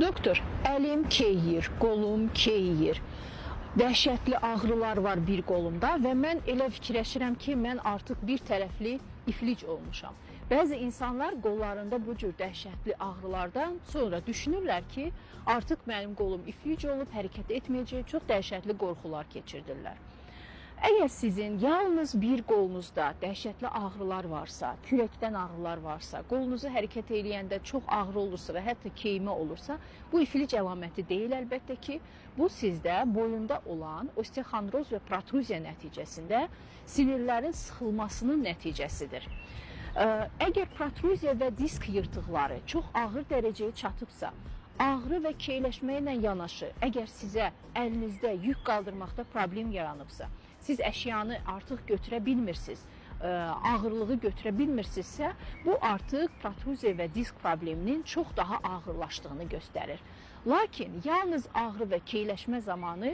Doktor, əlim keyiyir, qolum keyiyir. Dəhşətli ağrılar var bir qolumda və mən elə fikirləşirəm ki, mən artıq bir tərəfli iflic olmuşam. Bəzi insanlar qollarında bu cür dəhşətli ağrılardan sonra düşünürlər ki, artıq mənim qolum iflic olub, hərəkət etməyəcək, çox dəhşətli qorxular keçirdirlər. Əgər sizin yalnız bir qolunuzda dəhşətli ağrılar varsa, kürəkdən ağrılar varsa, qolunuzu hərəkət eləyəndə çox ağrı olursa və hətta keymə olursa, bu iflic əlaməti deyil əlbəttə ki, bu sizdə boyunda olan osteoxondroz və protruziya nəticəsində sinirlərin sıxılmasının nəticəsidir. Əgər protruziya və disk yırtıqları çox ağır dərəcəyə çatıbsa, ağrı və keyləşməklə yanaşı, əgər sizə əlinizdə yük qaldırmaqda problem yaranıbsa, siz əşyanı artıq götürə bilmirsiniz, ağırlığı götürə bilmirsinizsə, bu artıq protruziya və disk probleminin çox daha ağırlaşdığını göstərir. Lakin yalnız ağrı və keyləşmə zamanı